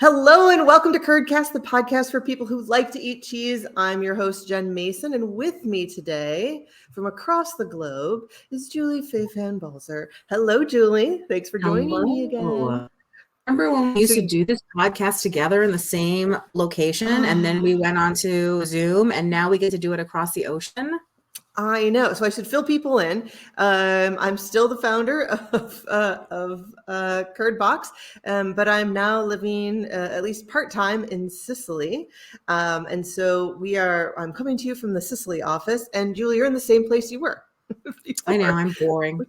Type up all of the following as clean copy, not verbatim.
Hello and welcome to Curdcast, the podcast for people who like to eat cheese. I'm your host, Jen Mason, and with me today from across the globe is Julie Fay-Fan-Balzer. Hello, Julie. Thanks for joining me again. Remember when we used to do this podcast together in the same location, and then we went on to Zoom, and now we get to do it across the ocean? I know. So I should fill people in. I'm still the founder of Curdbox, but I'm now living at least part-time in Sicily. And so I'm coming to you from the Sicily office. And Julie, you're in the same place you were before. I know. I'm boring.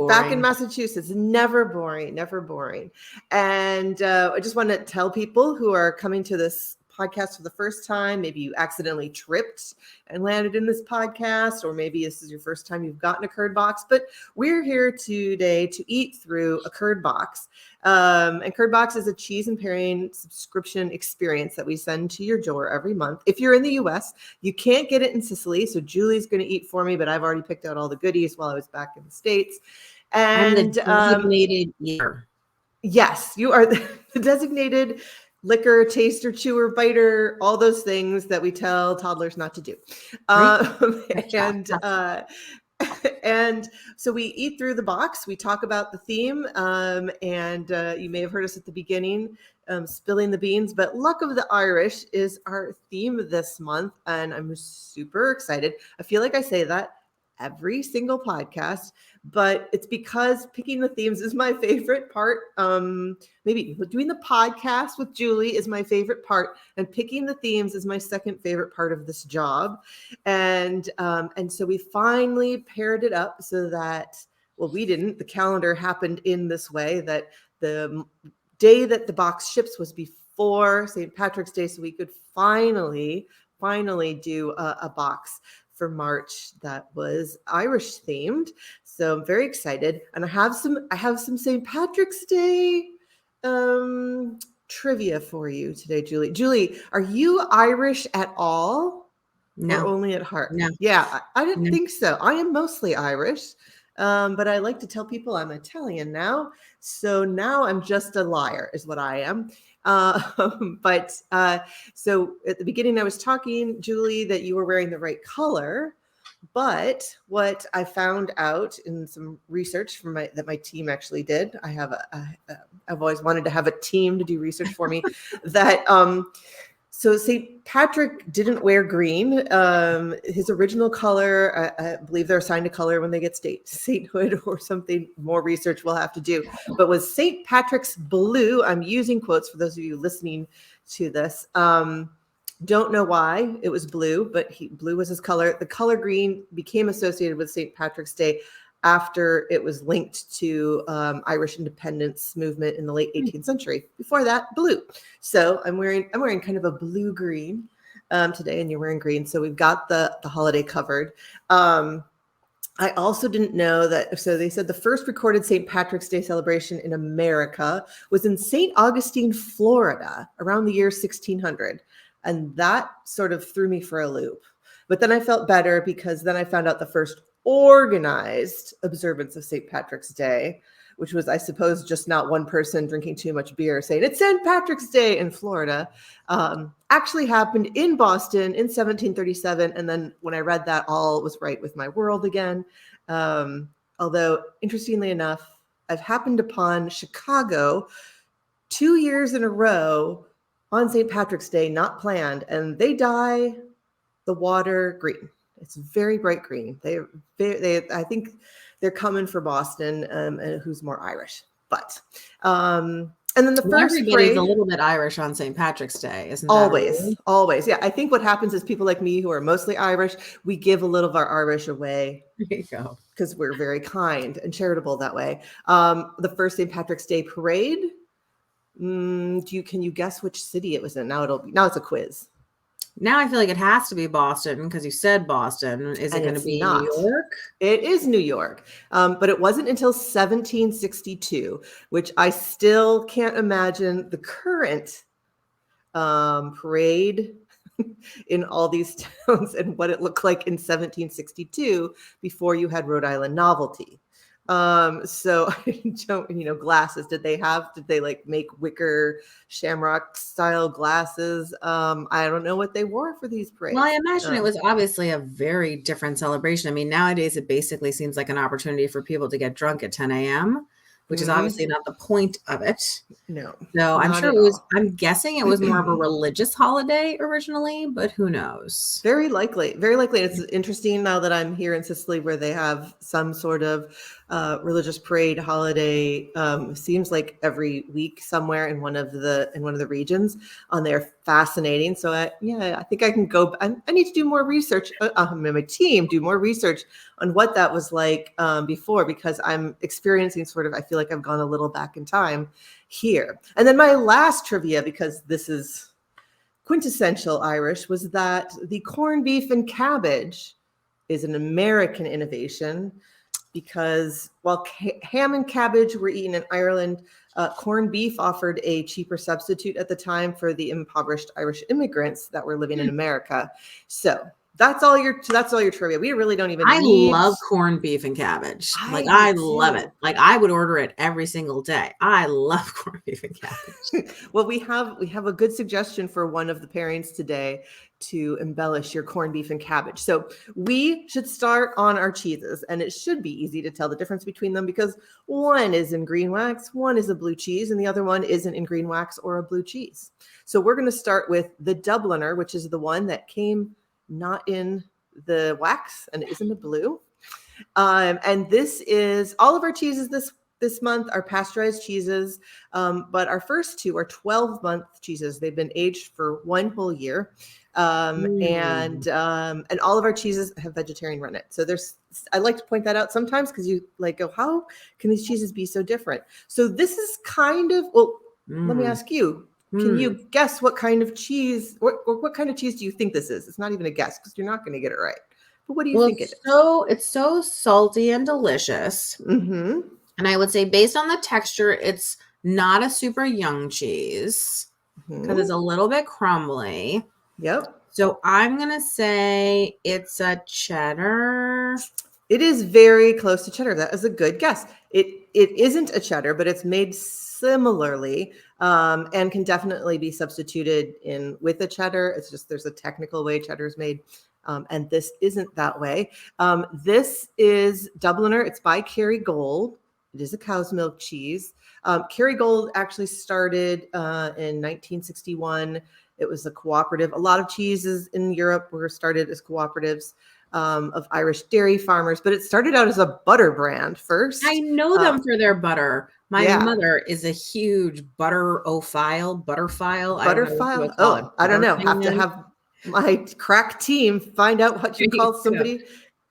Back in Massachusetts. Never boring, never boring. And I just want to tell people who are coming to this podcast for the first time, maybe you accidentally tripped and landed in this podcast, or maybe this is your first time you've gotten a Curdbox, but we're here today to eat through a Curdbox. And Curdbox is a cheese and pairing subscription experience that we send to your door every month. If you're in the US, you can't get it in Sicily, so Julie's going to eat for me, but I've already picked out all the goodies while I was back in the States. And I'm the designated eater. Yes, you are the designated liquor, taster, chewer, biter, all those things that we tell toddlers not to do. And so we eat through the box. We talk about the theme, and you may have heard us at the beginning, spilling the beans, but Luck of the Irish is our theme this month, and I'm super excited. I feel like I say that every single podcast, but it's because picking the themes is my favorite part. Maybe doing the podcast with Julie is my favorite part, and picking the themes is my second favorite part of this job. And so we finally paired it up so that, well, we didn't. The calendar happened in this way that the day that the box ships was before St. Patrick's Day, so we could finally do a box for March that was Irish themed. So I'm very excited. And I have some St. Patrick's Day trivia for you today, Julie. Julie, are you Irish at all? No. Or only at heart? No. Yeah, I didn't think so. I am mostly Irish, but I like to tell people I'm Italian now. So now I'm just a liar is what I am. So at the beginning, I was talking, Julie, that you were wearing the right color. But what I found out in some research that my team actually did, I've always wanted to have a team to do research for me. So St. Patrick didn't wear green. His original color, I believe they're assigned a color when they get sainthood or something. More research we'll have to do. But was St. Patrick's blue? I'm using quotes for those of you listening to this. Don't know why it was blue, but blue was his color. The color green became associated with St. Patrick's Day after it was linked to Irish independence movement in the late 18th century. Before that, blue. So I'm wearing kind of a blue green today, and you're wearing green. So we've got the holiday covered. I also didn't know that. So they said the first recorded St. Patrick's Day celebration in America was in St. Augustine, Florida, around the year 1600. And that sort of threw me for a loop. But then I felt better because then I found out the first organized observance of St. Patrick's Day, which was, I suppose, just not one person drinking too much beer saying it's St. Patrick's Day in Florida, actually happened in Boston in 1737. And then when I read that, all was right with my world again. Although, interestingly enough, I've happened upon Chicago 2 years in a row on St. Patrick's Day, not planned, and they dye the water green. It's very bright green. I think they're coming for Boston, and who's more Irish. But and then the first everybody's a little bit Irish on St. Patrick's Day, isn't that always? Yeah, I think what happens is people like me who are mostly Irish, we give a little of our Irish away. There you go. Because we're very kind and charitable that way. The first St. Patrick's Day parade. Can you guess which city it was in? Now it's a quiz. Now I feel like it has to be Boston because you said Boston. Is it going to be New York? It is New York, but it wasn't until 1762, which I still can't imagine the current parade in all these towns and what it looked like in 1762 before you had Rhode Island novelty. So I don't, glasses. Did they like make wicker shamrock style glasses? I don't know what they wore for these Well, I parades. imagine it was obviously a very different celebration. I mean, nowadays it basically seems like an opportunity for people to get drunk at 10 a.m., which is obviously not the point of it. No, So I'm not sure at it was, all. I'm guessing it was more of a religious holiday originally, but who knows? Very likely, very likely. It's interesting now that I'm here in Sicily, where they have some sort of religious parade holiday. Seems like every week somewhere in one of the regions. On there, fascinating. So I think I can go. I need to do more research. My team do more research on what that was like before, because I'm experiencing sort of. I feel like I've gone a little back in time here. And then my last trivia, because this is quintessential Irish, was that the corned beef and cabbage is an American innovation, because while ham and cabbage were eaten in Ireland, corned beef offered a cheaper substitute at the time for the impoverished Irish immigrants that were living in America. So that's all your trivia. We really don't even I need. love corned beef and cabbage. Like, I do I love it. too. Like, I would order it every single day. I love corned beef and cabbage. Well, we have a good suggestion for one of the pairings today to embellish your corned beef and cabbage. So we should start on our cheeses, and it should be easy to tell the difference between them, because one is in green wax, one is a blue cheese, and the other one isn't in green wax or a blue cheese. So we're going to start with the Dubliner, which is the one that came not in the wax and is in the blue. And this is all of our cheeses this month are pasteurized cheeses, but our first two are 12-month cheeses. They've been aged for one whole year, and all of our cheeses have vegetarian rennet. So I like to point that out sometimes, because you like go, how can these cheeses be so different? So this is kind of, well, let me ask you. Can you guess what kind of cheese? What kind of cheese do you think this is? It's not even a guess, because you're not going to get it right. But what do you think it is? It's so salty and delicious. Mm-hmm. And I would say, based on the texture, it's not a super young cheese, because it's a little bit crumbly. Yep. So I'm going to say it's a cheddar. It is very close to cheddar. That is a good guess. It isn't a cheddar, but it's made similarly, and can definitely be substituted in with a cheddar. It's just there's a technical way cheddar is made, and this isn't that way. This is Dubliner. It's by Kerrygold. It is a cow's milk cheese. Kerrygold actually started in 1961. It was a cooperative. A lot of cheeses in Europe were started as cooperatives of Irish dairy farmers, but it started out as a butter brand first. I know them for their butter. My mother is a huge butterfile. Butterfile? Oh, I don't know. Have to have my crack team find out what you call somebody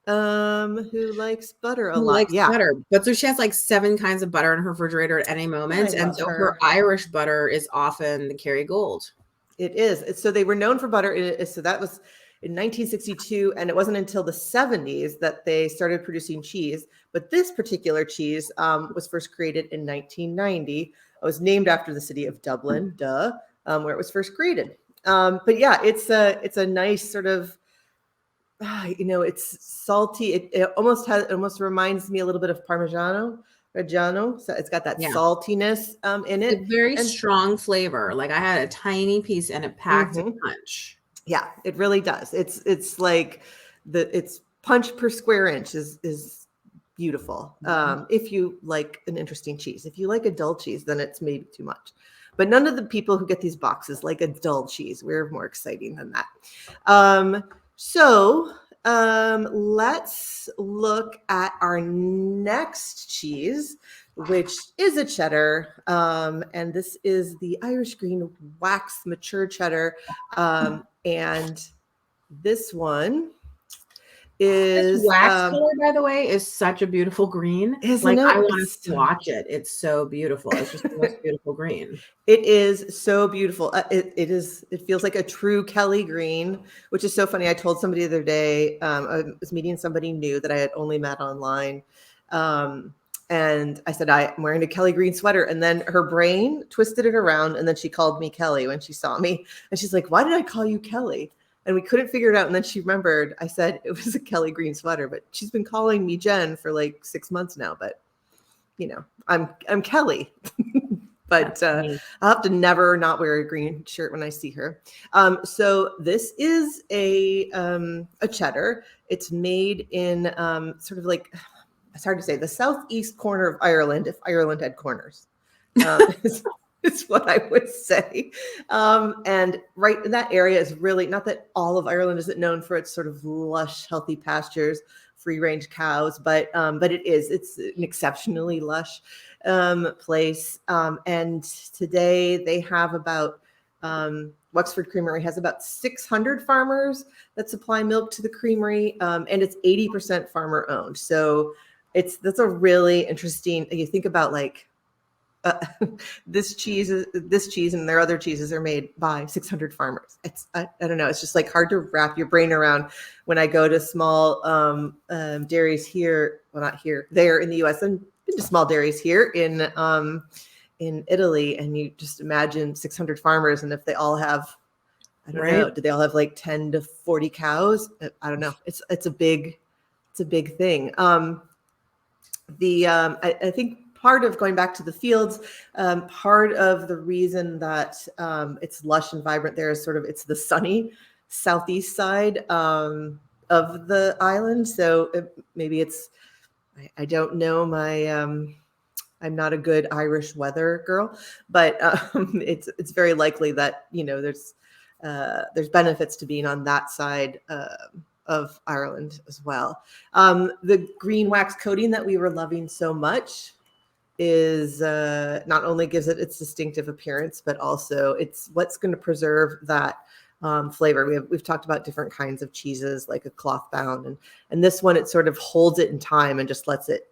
who likes butter a lot. Likes butter. But so she has like 7 kinds of butter in her refrigerator at any moment. And so her Irish butter is often the Kerrygold. It is. So they were known for butter. So that was in 1962, and it wasn't until the 70s that they started producing cheese. But this particular cheese was first created in 1990. It was named after the city of Dublin, where it was first created. But yeah, it's a nice sort of, it's salty. It almost reminds me a little bit of Reggiano. So it's got that saltiness in it. It's a very strong flavor. Like, I had a tiny piece and it packed a punch. Yeah, it really does. It's like its punch per square inch is beautiful. If you like an interesting cheese. If you like a dull cheese, then it's maybe too much. But none of the people who get these boxes like a dull cheese. We're more exciting than that. So let's look at our next cheese, which is a cheddar. And this is the Irish green wax mature cheddar. And this one is this wax color, by the way, is such a beautiful green. Isn't it? I want to swatch it. It's so beautiful. It's just the most beautiful green. It is so beautiful. It feels like a true Kelly green, which is so funny. I told somebody the other day, I was meeting somebody new that I had only met online. And I said, I'm wearing a Kelly green sweater. And then her brain twisted it around. And then she called me Kelly when she saw me. And she's like, why did I call you Kelly? And we couldn't figure it out. And then she remembered I said it was a Kelly green sweater, but she's been calling me Jen for like 6 months now. But I'm Kelly. But I'll have to never not wear a green shirt when I see her. So this is a cheddar. It's made in sort of like, it's hard to say, the southeast corner of Ireland, if Ireland had corners. Is what I would say. And right in that area is really, not that all of Ireland isn't known for its sort of lush, healthy pastures, free range cows, but it's an exceptionally lush place. And today they have about, Wexford Creamery has about 600 farmers that supply milk to the creamery, and it's 80% farmer owned. So that's a really interesting, you think about like, this cheese and their other cheeses are made by 600 farmers. I don't know. It's just like hard to wrap your brain around when I go to small dairies here. Well, not here, there in the U.S. and been to small dairies here in Italy, and you just imagine 600 farmers, and if they all have, I don't know, do they all have like 10 to 40 cows? I don't know. It's a big thing. I think part of going back to the fields, part of the reason that it's lush and vibrant there is sort of, it's the sunny southeast side of the island. So maybe it's, I don't know, I'm not a good Irish weather girl, but it's very likely that, there's benefits to being on that side of Ireland as well. The green wax coating that we were loving so much is not only gives it its distinctive appearance, but also it's what's going to preserve that flavor. We've talked about different kinds of cheeses, like a cloth bound, and this one, it sort of holds it in time and just lets it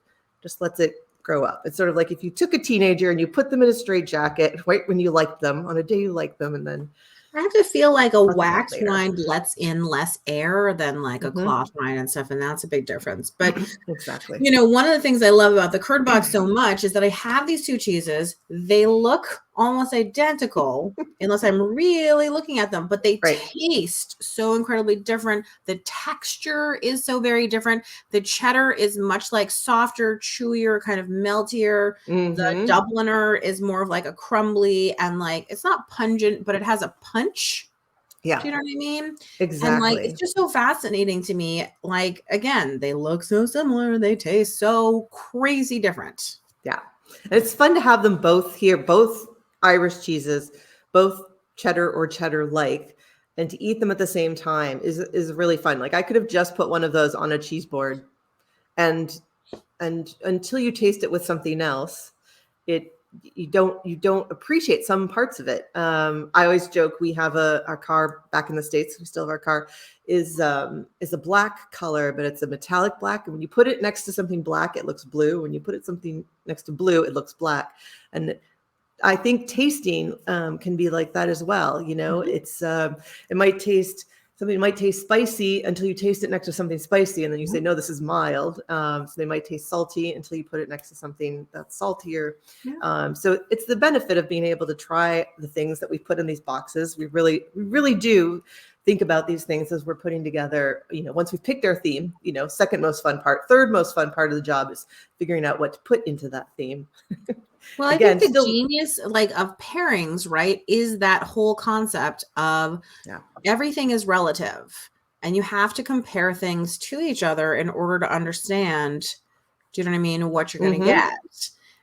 grow up. It's sort of like if you took a teenager and you put them in a straitjacket right when you liked them, on a day you liked them, and then I have to feel like a wax rind lets in less air than like a cloth rind and stuff. And that's a big difference. But exactly, one of the things I love about the Curdbox so much is that I have these two cheeses. They look almost identical unless I'm really looking at them, but they taste so incredibly different. The texture is so very different. The cheddar is much like softer, chewier, kind of meltier. The Dubliner is more of like a crumbly and like, it's not pungent, but it has a punch. Yeah. Do you know what I mean? Exactly. And like, it's just so fascinating to me. Like, again, they look so similar. They taste so crazy different. Yeah. And it's fun to have them both here, both Irish cheeses, both cheddar or cheddar-like, and to eat them at the same time is really fun. Like I could have just put one of those on a cheese board, and until you taste it with something else, you don't appreciate some parts of it. I always joke, we have our car back in the States. We still have our car is a black color, but it's a metallic black. And when you put it next to something black, it looks blue. When you put something next to blue, it looks black. And I think tasting can be like that as well. It's something might taste spicy until you taste it next to something spicy, and then you say, no, this is mild. So they might taste salty until you put it next to something that's saltier. Yeah. So it's the benefit of being able to try the things that we put in these boxes. We really do think about these things as we're putting together, once we've picked our theme, second most fun part, third most fun part of the job is figuring out what to put into that theme. Well, I think the genius of pairings, right, is that whole concept of everything is relative and you have to compare things to each other in order to understand, do you know what I mean, what you're going to get.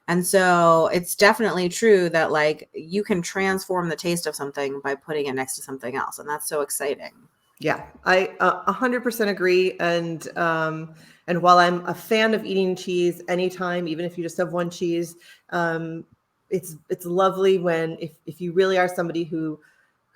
And so it's definitely true that like you can transform the taste of something by putting it next to something else. And that's so exciting. Yeah, I 100% agree. And while I'm a fan of eating cheese anytime, even if you just have one cheese, it's lovely when if you really are somebody who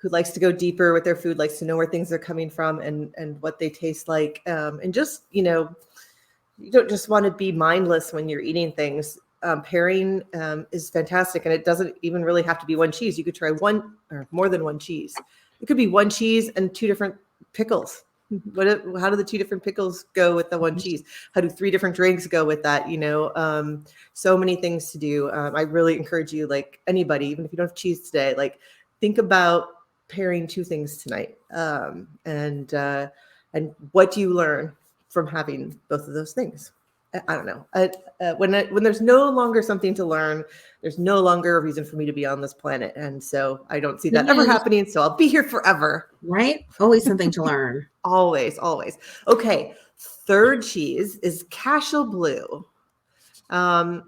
likes to go deeper with their food, likes to know where things are coming from and what they taste like, and just you don't just want to be mindless when you're eating things. Pairing is fantastic, and it doesn't even really have to be one cheese. You could try one or more than one cheese. It could be one cheese and two different pickles. How do the two different pickles go with the one cheese? How do three different drinks go with that? So many things to do. I really encourage you, like anybody, even if you don't have cheese today, like think about pairing two things tonight. And what do you learn from having both of those things? I don't know. When there's no longer something to learn, there's no longer a reason for me to be on this planet. And so I don't see that ever happening. So I'll be here forever. Right? Always something to learn. Always, always. Okay. Third cheese is Cashel Blue. And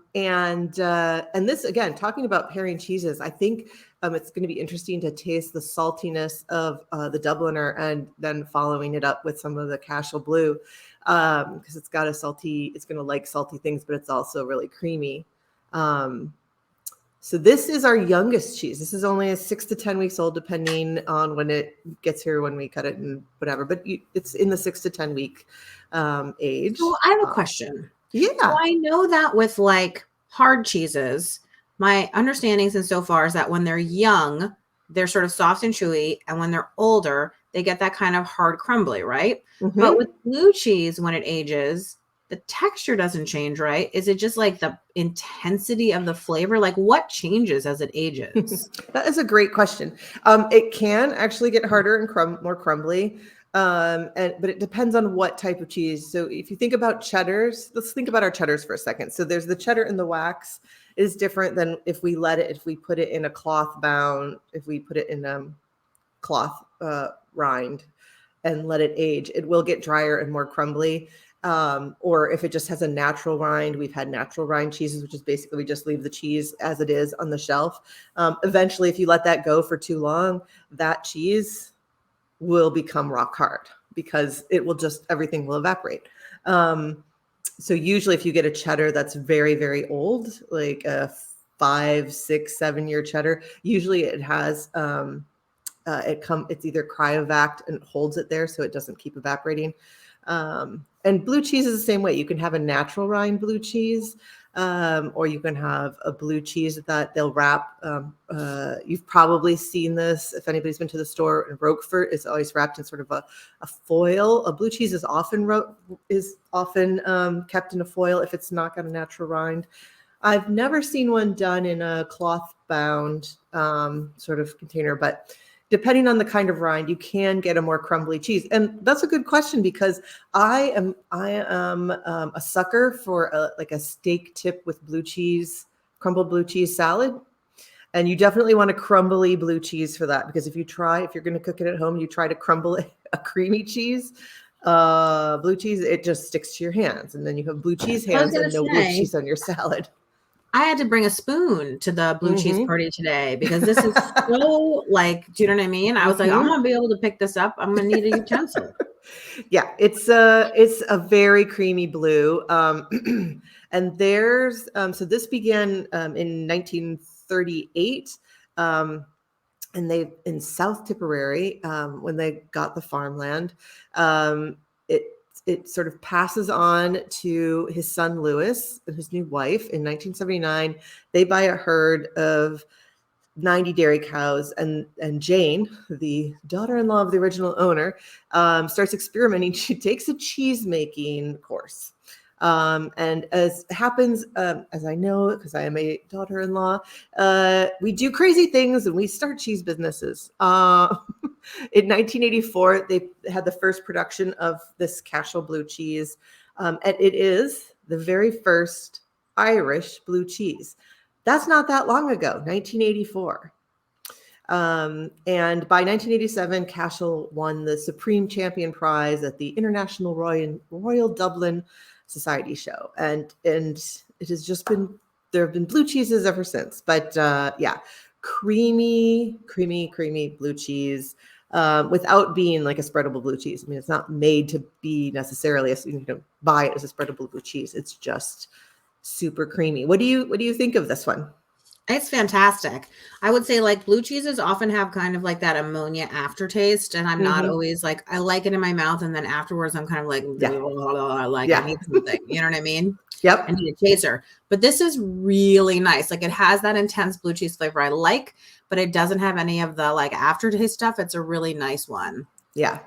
this, again, talking about pairing cheeses, I think it's going to be interesting to taste the saltiness of the Dubliner and then following it up with some of the Cashel Blue, because it's got a salty, it's going to like salty things, but it's also really creamy. So this is our youngest cheese. This is only 6 to 10 weeks old, depending on when it gets here, when we cut it and whatever, but it's in the 6 to 10 week age. So I have a question. Yeah. So I know that with like hard cheeses, my understanding since so far is that when they're young, they're sort of soft and chewy. And when they're older, they get that kind of hard crumbly, right? Mm-hmm. But with blue cheese, when it ages, the texture doesn't change, right? Is it just like the intensity of the flavor? Like what changes as it ages? That is a great question. It can actually get harder and more crumbly. But it depends on what type of cheese. So if you think about cheddars, let's think about our cheddars for a second. So there's the cheddar in the wax is different than if we put it in a cloth bound, if we put it in a cloth rind and let it age, it will get drier and more crumbly. Or if it just has a natural rind, we've had natural rind cheeses, which is basically we just leave the cheese as it is on the shelf. Eventually, if you let that go for too long, that cheese will become rock hard because everything will evaporate. So usually if you get a cheddar that's very, very old, like a 5, 6, 7 year cheddar, usually it has, it's either cryovac and holds it there so it doesn't keep evaporating. And blue cheese is the same way. You can have a natural rind blue cheese, or you can have a blue cheese that they'll wrap. You've probably seen this if anybody's been to the store. In Roquefort, it's always wrapped in sort of a foil. A blue cheese is often kept in a foil if it's not got a natural rind. I've never seen one done in a cloth bound sort of container, but depending on the kind of rind, you can get a more crumbly cheese. And that's a good question because I am a sucker for a steak tip with blue cheese, crumbled blue cheese salad. And you definitely want a crumbly blue cheese for that, because if you're going to cook it at home, you try to crumble a creamy cheese, blue cheese, it just sticks to your hands. And then you have blue cheese hands and no blue cheese on your salad. I had to bring a spoon to the blue cheese party today because this is so like, do you know what I mean? I was like, I'm going to be able to pick this up. I'm going to need a utensil. Yeah, it's a very creamy blue. And there's, so this began in 1938. And in South Tipperary, when they got the farmland, it sort of passes on to his son, Lewis, and his new wife. In 1979, they buy a herd of 90 dairy cows, and Jane, the daughter-in-law of the original owner, starts experimenting. She takes a cheese making course. And as happens, as I know, because I am a daughter-in-law, we do crazy things and we start cheese businesses. In 1984, they had the first production of this Cashel blue cheese. And it is the very first Irish blue cheese. That's not that long ago, 1984. And by 1987, Cashel won the Supreme Champion Prize at the International Royal Dublin Society show. And it has just been, there have been blue cheeses ever since. But yeah, creamy blue cheese. Without being like a spreadable blue cheese. I mean, it's not made to be necessarily buy it as a spreadable blue cheese. It's just super creamy. What do you think of this one? It's fantastic. I would say like blue cheeses often have kind of like that ammonia aftertaste, and I'm not always like, I like it in my mouth, and then afterwards I'm kind of like, I need something. You know what I mean? Yep. I need a chaser. But this is really nice. Like it has that intense blue cheese flavor I like, but it doesn't have any of the like aftertaste stuff. It's a really nice one. Yeah.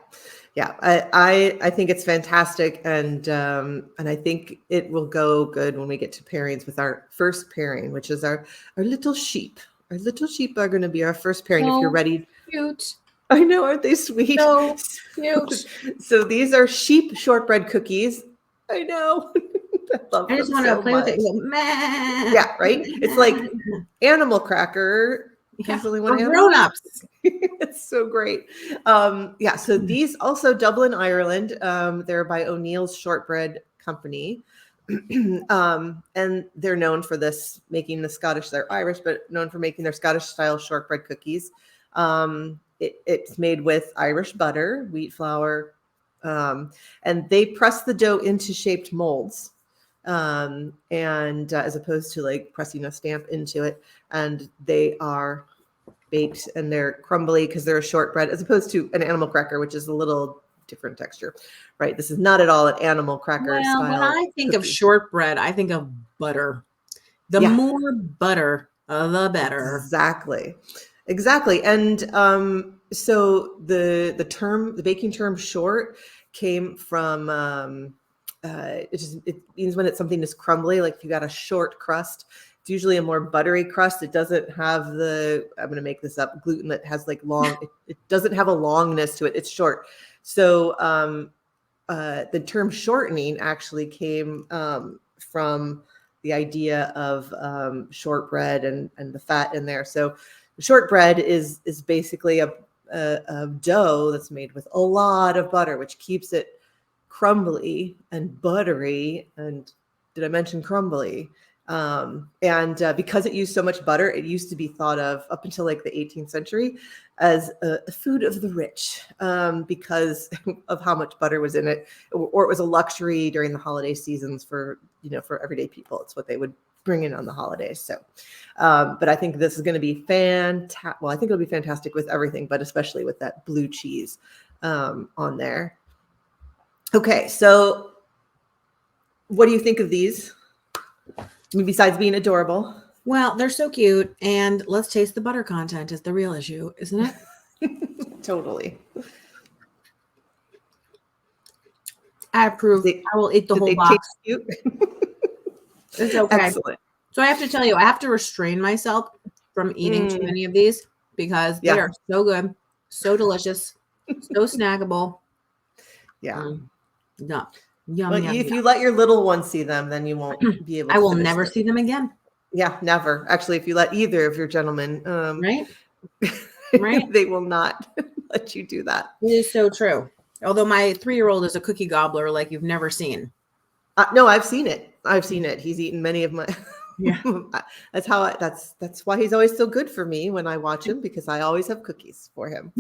Yeah. I think it's fantastic. And I think it will go good when we get to pairings with our first pairing, which is our little sheep. Our little sheep are going to be our first pairing. If you're ready. Cute. I know. Aren't they sweet? So cute. So these are sheep shortbread cookies. I know. I just want to play with it. Meh. Yeah, right. It's like animal cracker. Yeah, Only for one grown-ups. It's so great. Yeah, so these also Dublin, Ireland. They're by O'Neill's Shortbread Company. And they're known for this, making the Scottish, they're Irish, but known for making their Scottish style shortbread cookies. It's made with Irish butter, wheat flour, and they press the dough into shaped molds. And as opposed to like pressing a stamp into it, and they are baked and they're crumbly because they're a shortbread, as opposed to an animal cracker, which is a little different texture, right? This is not at all an animal cracker style. When I think of shortbread, I think of butter. The more butter, the better. Exactly. And so the baking term short came from it means when it's something is crumbly, like if you got a short crust. It's usually a more buttery crust. It doesn't have I'm going to make this up, gluten that has like long, it doesn't have a longness to it. It's short. So the term shortening actually came from the idea of shortbread and the fat in there. So shortbread is basically a dough that's made with a lot of butter, which keeps it crumbly and buttery. And did I mention crumbly? Because it used so much butter, it used to be thought of up until like the 18th century as a food of the rich, because of how much butter was in it, or it was a luxury during the holiday seasons for everyday people. It's what they would bring in on the holidays. So, but I think this is going to be fantastic. Well, I think it'll be fantastic with everything, but especially with that blue cheese on there. Okay, so what do you think of these? I mean, besides being adorable. Well, they're so cute, and let's taste the butter content is the real issue, isn't it? Totally. I approve. I will eat the whole box. It's okay. Excellent. So I have to tell you, I have to restrain myself from eating too many of these because they are so good, so delicious, so snackable. Yeah. Yum, if you let your little one see them, then you won't be able to. I will never see them again. Yeah, never. Actually, if you let either of your gentlemen, right, they will not let you do that. It is so true. Although my 3-year-old is a cookie gobbler like you've never seen. No, I've seen it. He's eaten many of my. Yeah, that's why he's always so good for me when I watch him, because I always have cookies for him.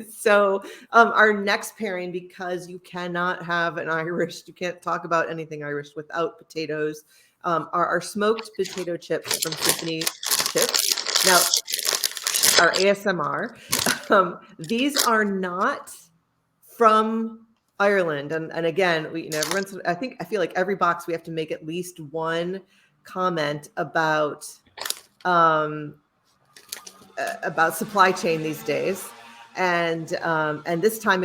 So our next pairing, because you cannot have you can't talk about anything Irish without potatoes, are our smoked potato chips from Symphony Chips. Now, our ASMR. These are not from Ireland, and again, I feel like every box we have to make at least one comment about supply chain these days, and this time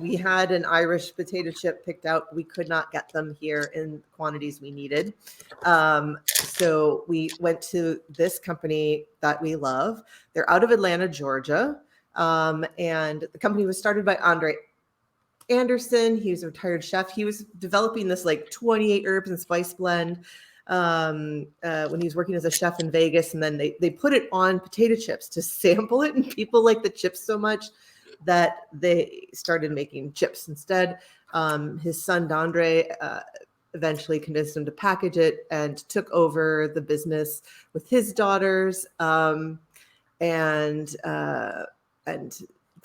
we had an Irish potato chip picked out. We could not get them here in the quantities we needed, so we went to this company that we love. They're out of Atlanta, Georgia, and the company was started by Andre Anderson. He was a retired chef. He was developing this like 28 herbs and spice blend when he was working as a chef in Vegas, and then they put it on potato chips to sample it, and people liked the chips so much that they started making chips instead. His son Dandre eventually convinced him to package it and took over the business with his daughters, and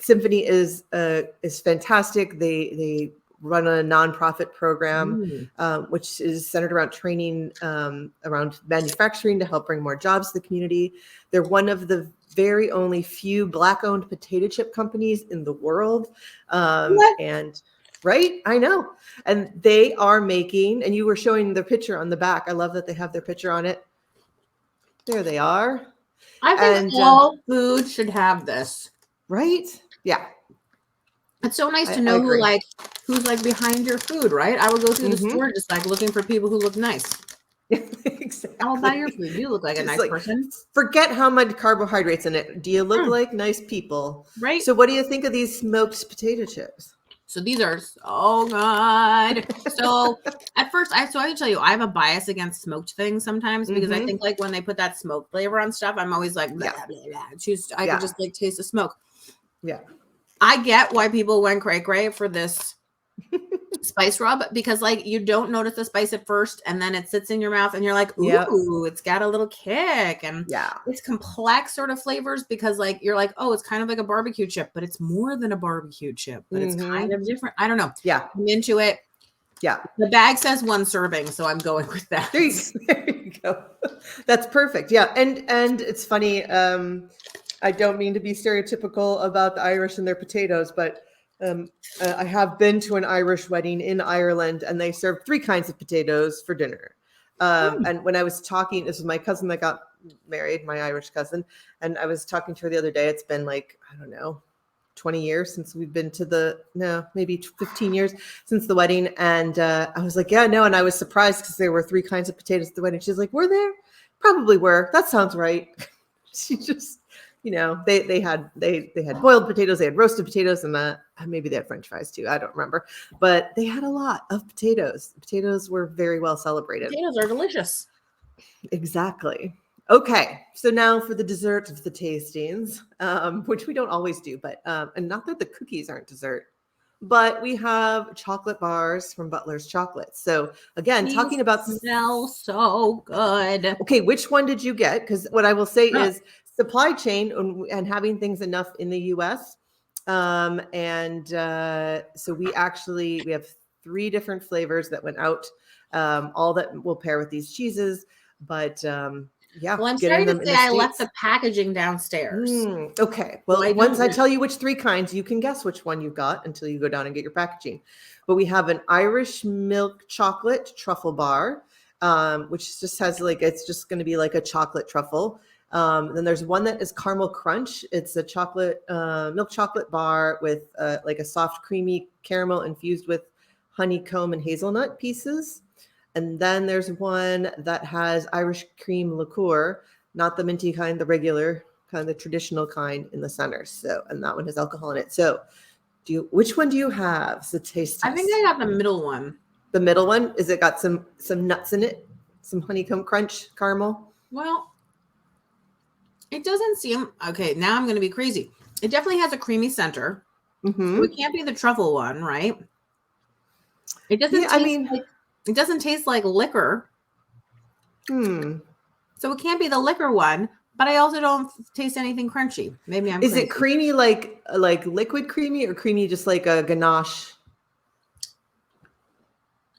Symphony is fantastic. They run a nonprofit program, which is centered around training around manufacturing to help bring more jobs to the community. They're one of the very only few Black-owned potato chip companies in the world. And right, I know. And they are making, and you were showing their picture on the back. I love that they have their picture on it. There they are. I think all food should have this. Right? Yeah. It's so nice to know who's like behind your food, right? I would go through the store just like looking for people who look nice. Exactly. I'll buy your food. You look like a nice person. Forget how much carbohydrates in it. Do you look like nice people? Right. So what do you think of these smoked potato chips? So these are so good. So at first, I can tell you, I have a bias against smoked things sometimes because I think like when they put that smoke flavor on stuff, I'm always like, blah, blah, blah. I could just like taste the smoke. Yeah. I get why people went cray for this spice rub because like you don't notice the spice at first and then it sits in your mouth and you're like, ooh, it's got a little kick and it's complex sort of flavors because like you're like, oh, it's kind of like a barbecue chip, but it's more than a barbecue chip, but it's kind of different. I don't know. Yeah. I'm into it. Yeah. The bag says 1 serving, so I'm going with that. There you go. That's perfect. Yeah. And it's funny. I don't mean to be stereotypical about the Irish and their potatoes, but I have been to an Irish wedding in Ireland and they served 3 kinds of potatoes for dinner. And when I was talking, this was my cousin that got married, my Irish cousin. And I was talking to her the other day. It's been like, I don't know, 20 years since we've been to maybe 15 years since the wedding. And I was like, yeah, no. And I was surprised because there were 3 kinds of potatoes at the wedding. She's like, were there? Probably were. That sounds right. She just, they had boiled potatoes, they had roasted potatoes, and maybe they had French fries too. I don't remember, but they had a lot of potatoes. Potatoes were very well celebrated. Potatoes are delicious. Exactly. Okay, so now for the dessert of the tastings, which we don't always do, but and not that the cookies aren't dessert, but we have chocolate bars from Butler's Chocolates. So again, These talking about smell so good. Okay, which one did you get? Because what I will say is supply chain and having things enough in the U.S. So we have 3 different flavors that went out, all that will pair with these cheeses. But well, I'm sorry to say I left the packaging downstairs. Okay, well, once I tell you which 3 kinds, you can guess which one you got until you go down and get your packaging. But we have an Irish milk chocolate truffle bar, which just has it's just going to be like a chocolate truffle. Then there's one that is caramel crunch. It's a chocolate milk chocolate bar with like a soft creamy caramel infused with honeycomb and hazelnut pieces. And then there's one that has Irish cream liqueur, not the minty kind, the regular kind, the traditional kind in the center. So, and that one has alcohol in it. So which one do you have? So taste test. I think I got the middle one. The middle one, is it got some nuts in it? Some honeycomb crunch caramel? Well, it doesn't seem okay. Now I'm going to be crazy. It definitely has a creamy center. So it can't be the truffle one, right? It doesn't. It doesn't taste like liquor. So it can't be the liquor one. But I also don't taste anything crunchy. Maybe I'm. Is it creamy like liquid creamy or creamy just like a ganache?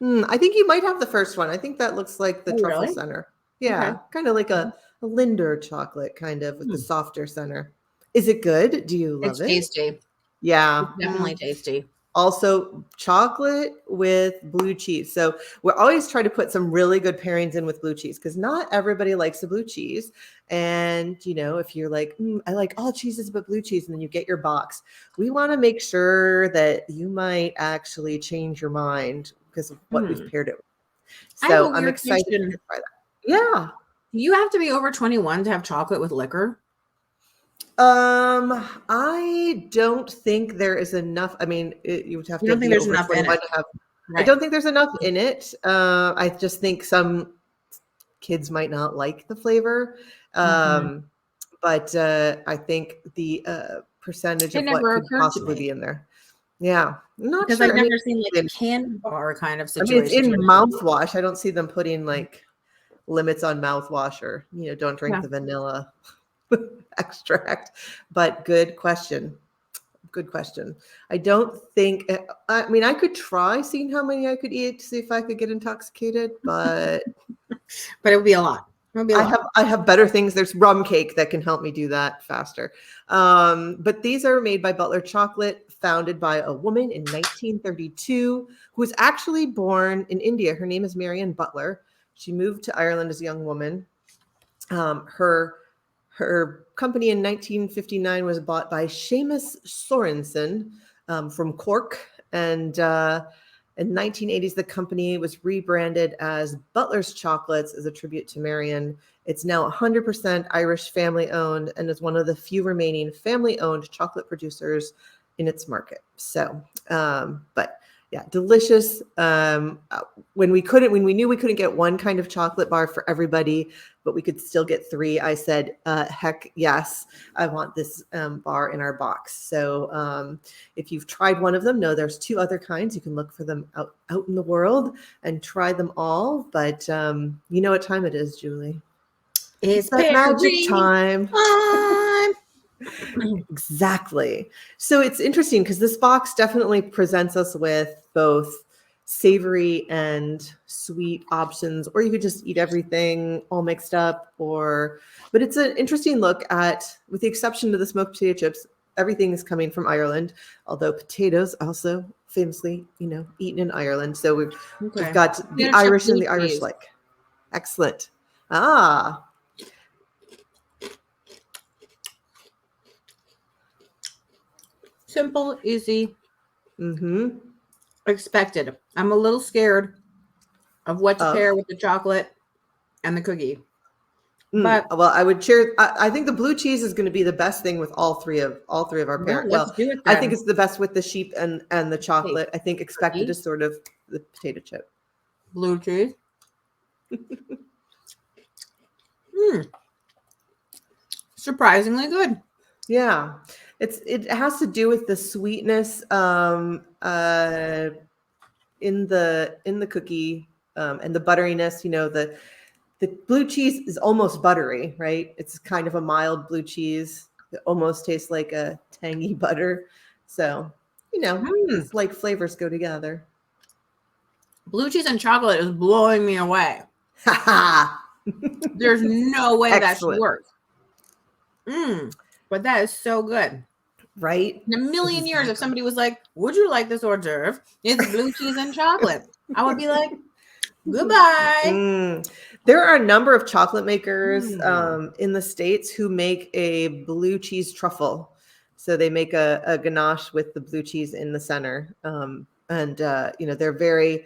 I think you might have the first one. I think that looks like the truffle center. Yeah, kind of like a Linder chocolate, kind of with the softer center. Is it good? Do you love it? It's tasty. Yeah, it's definitely tasty. Also, chocolate with blue cheese. So we're always trying to put some really good pairings in with blue cheese because not everybody likes the blue cheese. And, if you're like, I like all cheeses but blue cheese, and then you get your box, we want to make sure that you might actually change your mind because of what we've paired it with. So I'm excited to try that. Yeah. You have to be over 21 to have chocolate with liquor. I don't think there is enough. I mean, you would have to be over 21 to have. Right. I don't think there's enough in it. I just think some kids might not like the flavor. But I think the percentage of what could possibly be in there. Yeah, not because I've never seen like a candy bar kind of situation. It's in mouthwash. I don't see them putting like limits on mouthwash or don't drink the vanilla extract. But good question. I don't think. I mean, I could try seeing how many I could eat to see if I could get intoxicated, but but it would be a lot. I have better things. There's rum cake that can help me do that faster. But these are made by Butler Chocolate, founded by a woman in 1932 who was actually born in India. Her name is Marion Butler. She moved to Ireland as a young woman. Her company in 1959 was bought by Seamus Sorensen from Cork, and in 1980s, the company was rebranded as Butler's Chocolates as a tribute to Marion. It's now 100% Irish family-owned and is one of the few remaining family-owned chocolate producers in its market. So, but yeah, delicious. When we knew we couldn't get one kind of chocolate bar for everybody, but we could still get 3, I said, heck yes, I want this bar in our box. So if you've tried one of them, no, there's 2 other kinds. You can look for them out in the world and try them all. But you know what time it is, Julie? It's that magic time. time. Exactly. So it's interesting because this box definitely presents us with both savory and sweet options, or you could just eat everything all mixed up, but it's an interesting look at, with the exception of the smoked potato chips, everything is coming from Ireland, although potatoes also famously, eaten in Ireland. So we've got the Irish and the Irish like. Excellent. Simple, easy. Mm-hmm. Expected. I'm a little scared of what to pair with the chocolate and the cookie. But well, I would cheer. I think the blue cheese is going to be the best thing with all three of our parents. Let's do it I think it's the best with the sheep and the chocolate. I think expected is sort of the potato chip. Blue cheese. Surprisingly good. Yeah, it has to do with the sweetness in the cookie and the butteriness. The blue cheese is almost buttery, right? It's kind of a mild blue cheese. It almost tastes like a tangy butter. So, it's like flavors go together. Blue cheese and chocolate is blowing me away. There's no way that should work. But that is so good. Right? In a million years, if somebody was like, would you like this hors d'oeuvre? It's blue cheese and chocolate. I would be like, goodbye. There are a number of chocolate makers in the States who make a blue cheese truffle. So they make a ganache with the blue cheese in the center. And they're very,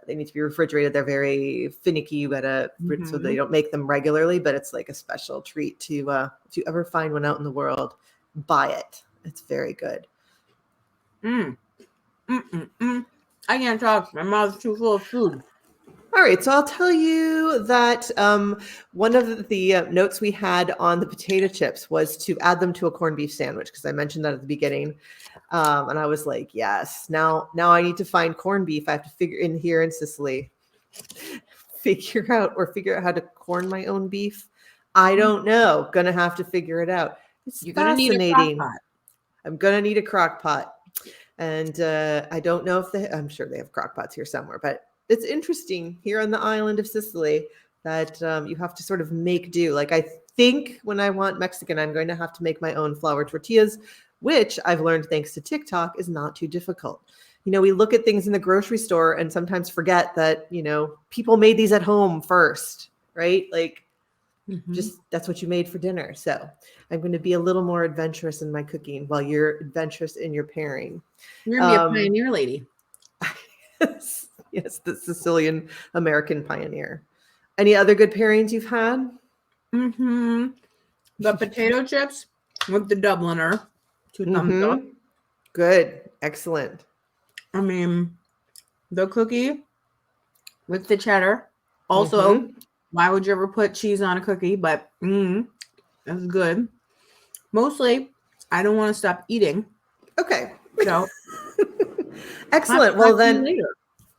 they need to be refrigerated. They're very finicky. You gotta, so they don't make them regularly, but it's like a special treat to, if you ever find one out in the world, buy it. It's very good. I can't talk. My mouth's too full of food. All right, so I'll tell you that one of the notes we had on the potato chips was to add them to a corned beef sandwich, because I mentioned that at the beginning. And I was like, yes, now I need to find corned beef. I have to figure in here in Sicily, figure out how to corn my own beef. I don't know. Gonna have to figure it out. It's fascinating. Need a crock pot. I'm gonna need a crock pot. And I don't know if I'm sure they have crock pots here somewhere, but it's interesting here on the island of Sicily that you have to sort of make do. Like, I think when I want Mexican, I'm going to have to make my own flour tortillas, which I've learned thanks to TikTok is not too difficult. We look at things in the grocery store and sometimes forget that, people made these at home first, right? Like, just that's what you made for dinner. So I'm going to be a little more adventurous in my cooking while you're adventurous in your pairing. You're going to be a pioneer lady. Yes, the Sicilian American pioneer. Any other good pairings you've had? The potato chips with the Dubliner. 2 thumbs up. Good. Excellent. I mean, the cookie with the cheddar. Also, why would you ever put cheese on a cookie? But that's good. Mostly, I don't want to stop eating. Okay. So, excellent. Well, then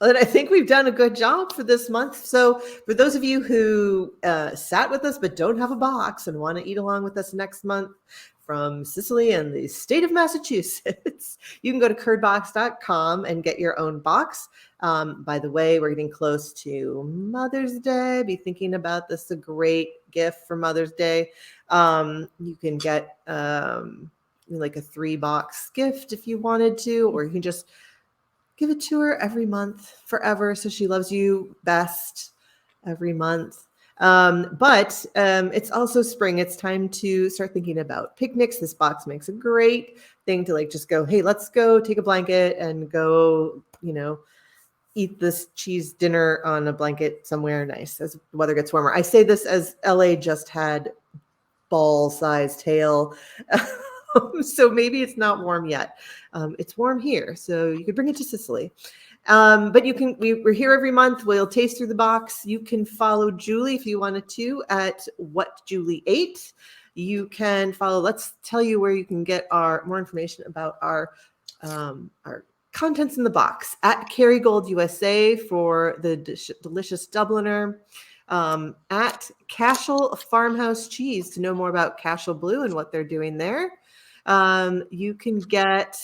I think we've done a good job for this month. So for those of you who sat with us but don't have a box and want to eat along with us next month from Sicily and the state of Massachusetts, you can go to curdbox.com and get your own box. By the way, we're getting close to Mother's Day. Be thinking about this, a great gift for Mother's Day. You can get like a 3-box gift if you wanted to, or you can just give it to her every month forever, so she loves you best every month. But it's also spring. It's time to start thinking about picnics. This box makes a great thing to just go, hey, let's go take a blanket and go, eat this cheese dinner on a blanket somewhere nice as the weather gets warmer. I say this as LA just had ball-sized hail So maybe it's not warm yet. It's warm here, so you could bring it to Sicily. But you can, we're here every month. We'll taste through the box. You can follow Julie if you wanted to at What Julie Ate. You can follow, let's tell you where you can get more information about our contents in the box at Kerrygold USA for the delicious Dubliner, at Cashel Farmhouse Cheese to know more about Cashel Blue and what they're doing there. You can get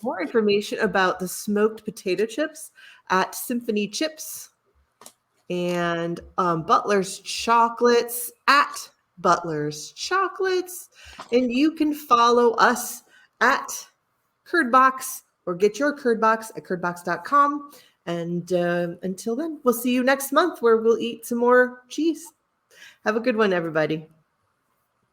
more information about the smoked potato chips at Symphony Chips, and Butler's Chocolates at Butler's Chocolates. And you can follow us at Curdbox or get your Curdbox at curdbox.com. And until then, we'll see you next month where we'll eat some more cheese. Have a good one, everybody.